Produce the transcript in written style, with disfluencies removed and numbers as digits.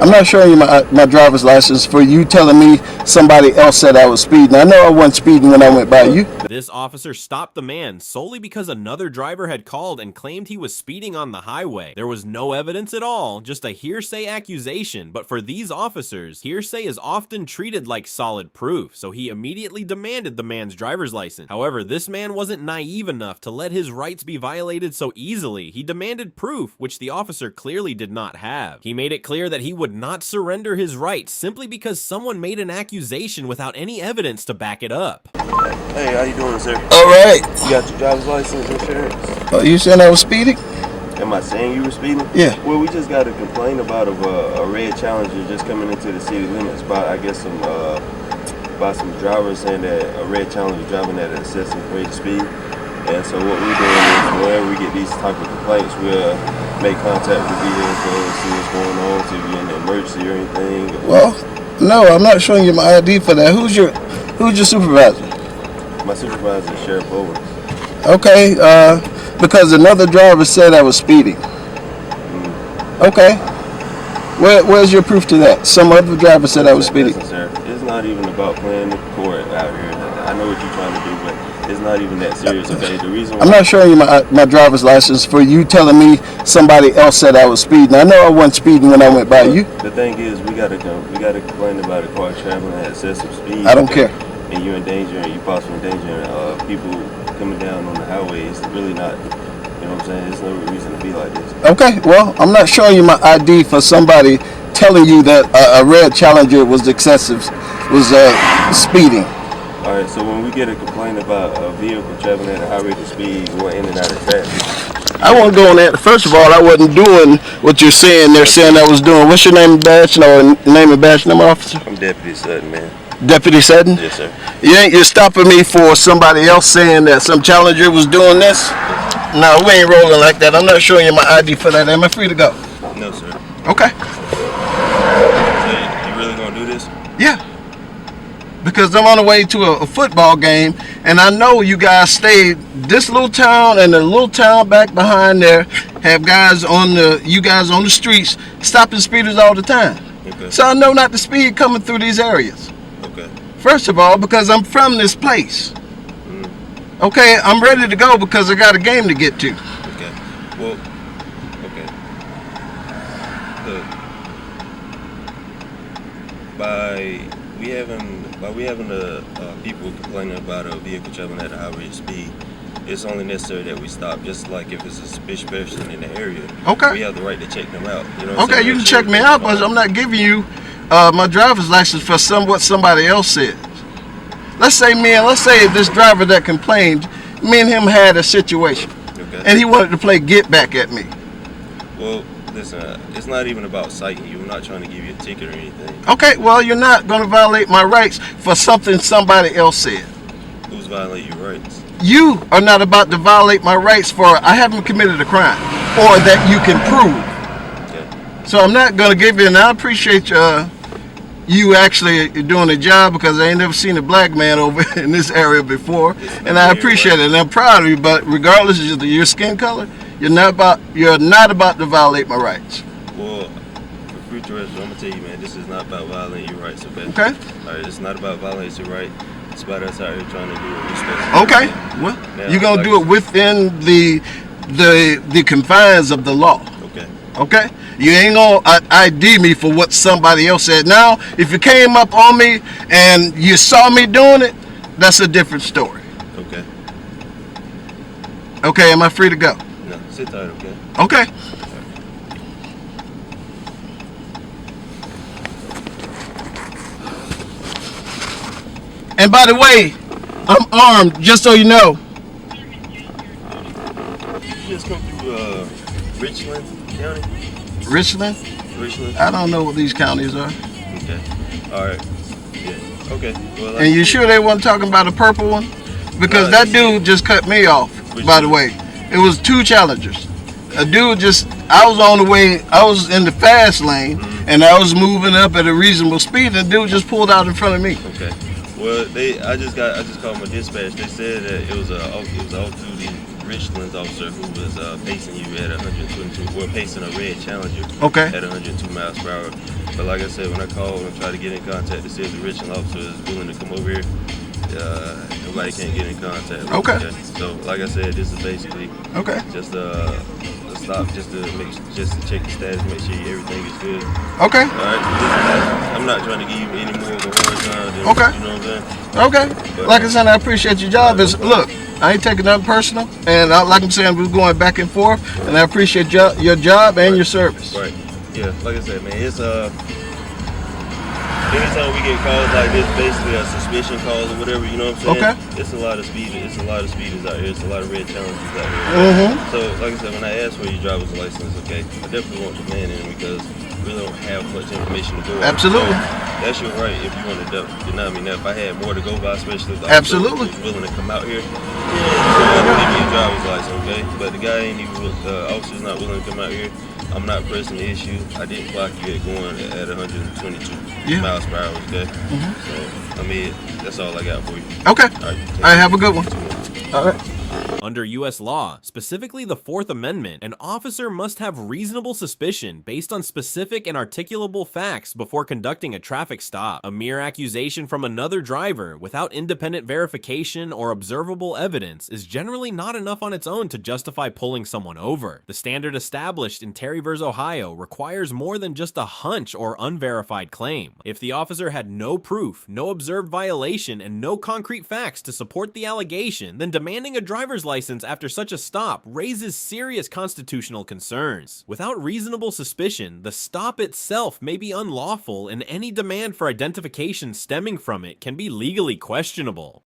I'm not showing you my driver's license for you telling me somebody else said I was speeding. I know I wasn't speeding when I went by you. This officer stopped the man solely because another driver had called and claimed he was speeding on the highway. There was no evidence at all, just a hearsay accusation, but for these officers, hearsay is often treated like solid proof, so he immediately demanded the man's driver's license. However, this man wasn't naive enough to let his rights be violated so easily. He demanded proof, which the officer clearly did not have. He made it clear that he would not surrender his rights simply because someone made an accusation without any evidence to back it up. Hey, how you doing, sir? All right. You got your driver's license, insurance? Oh, you saying I was speeding? Am I saying you were speeding? Yeah. Well, we just got a complaint about a red Challenger just coming into the city limits by, I guess, some drivers saying that a red Challenger driving at an excessive rate of speed. And so what we're doing is whenever we get these type of complaints, we'll make contact with the vehicle, see what's going on, see if you're in an emergency or anything. Well, no, I'm not showing you my ID for that. Who's your supervisor? My supervisor is Sheriff Owens. Okay, because another driver said I was speeding. Okay. Where's your proof to that? Some other driver said I was speeding. Listen, sir, it's not even about playing the court out here. I know what you're trying to do, but it's not even that serious, okay? The reason why I'm not showing you my driver's license for you telling me somebody else said I was speeding. I know I wasn't speeding when I went by you. The thing is, we gotta complain about a car traveling at excessive speed. I don't care. And you're endangering, you possibly endangering people coming down on the highway. It's really not, you know what I'm saying? There's no reason to be like this. Okay, well, I'm not showing you my ID for somebody telling you that a red Challenger was speeding. All right, so when we get a complaint about a vehicle traveling at a high rate of speed going in and out of traffic. I wasn't doing that. First of all, I wasn't doing what you're saying. They're saying I was doing. What's your name and badge? No, name and badge number, officer? I'm Deputy Sutton, man. Deputy Sutton? Yes, sir. You're stopping me for somebody else saying that some Challenger was doing this? No, we ain't rolling like that. I'm not showing you my ID for that. Am I free to go? No, sir. Okay. So you really gonna do this? Yeah. Because I'm on the way to a football game, and I know you guys stayed this little town and the little town back behind there have you guys on the streets stopping speeders all the time. Okay. So I know not to speed coming through these areas. Okay. First of all, because I'm from this place. Okay, I'm ready to go because I got a game to get to. Okay. Well, okay. Look, by we having the people complaining about a vehicle traveling at a high rate of speed, it's only necessary that we stop. Just like if it's a suspicious person in the area, okay, we have the right to check them out. You know what I'm okay, saying? you can check me out, but I'm not giving you my driver's license for what somebody else said. Let's say this driver that complained, me and him had a situation, okay, and he wanted to play get back at me. Well, listen, it's not even about citing you. I'm not trying to give you a ticket or anything. Okay, well, you're not going to violate my rights for something somebody else said. Who's violating your rights? You are not about to violate my rights for I haven't committed a crime or that you can prove. Okay. So I'm not going to give you, and I appreciate you actually doing the job because I ain't never seen a black man over in this area before, and I appreciate it, and I'm proud of you. But regardless of your skin color, you're not about to violate my rights. Well, for future reference, I'm gonna tell you, man, this is not about violating your rights, okay? Okay. All right, it's not about violating your right. It's about us out here trying to do what we're supposed to do. Okay. Well, now, you're gonna do it within the confines of the law. Okay. Okay? You ain't gonna ID me for what somebody else said. Now, if you came up on me and you saw me doing it, that's a different story. Okay. Okay, am I free to go? No, sit tight, okay? Okay. And by the way, I'm armed, just so you know. You just come through Richland County? Richland? Richland? I don't know what these counties are. Okay. All right. Yeah. Okay. Well, And you sure they weren't talking about a purple one? Because that dude just cut me off, by the way. It was two Challengers. A dude I was on the way, I was in the fast lane, and I was moving up at a reasonable speed, and the dude just pulled out in front of me. Okay. Well, I just called my dispatch. They said that it was off-duty Richlands officer who was pacing you at 122, well, pacing a red Challenger Okay. at 102 miles per hour. But like I said, when I called and tried to get in contact to see if the Richland officer is willing to come over here, nobody can't get in contact with Okay. me. So like I said, this is basically Okay. just a stop, just to check the status, make sure everything is good. Okay. All right. I'm not trying to give you any more of a hard time than, Okay. you know what I'm saying? Okay. Like I said, I appreciate your job. Look, I ain't taking nothing personal, and like I'm saying, we're going back and forth, and I appreciate your job and your service. Right. Yeah. Like I said, man, it's anytime we get calls like this, basically a suspicion call or whatever, you know what I'm saying? Okay. It's a lot of speed. It's a lot of speeders out here. It's a lot of red challenges out here. Mm-hmm. So, like I said, when I asked for your driver's license, okay, I definitely want the man in because we don't have much information to go on. Absolutely. So that's your right if you want to deny me. Now, if I had more to go by, especially if the Absolutely. officer was willing to come out here, I'll give you a driver's license, okay? But the guy ain't even, the officer's not willing to come out here. I'm not pressing the issue. I didn't clock you at going at 122 miles per hour, okay? So, I mean, that's all I got for you. Okay. All right, All right, have a good one. All right. Under U.S. law, specifically the Fourth Amendment, an officer must have reasonable suspicion based on specific and articulable facts before conducting a traffic stop. A mere accusation from another driver without independent verification or observable evidence is generally not enough on its own to justify pulling someone over. The standard established in Terry v. Ohio requires more than just a hunch or unverified claim. If the officer had no proof, no observed violation, and no concrete facts to support the allegation, then demanding a driver's license after such a stop raises serious constitutional concerns. Without reasonable suspicion, the stop itself may be unlawful, and any demand for identification stemming from it can be legally questionable.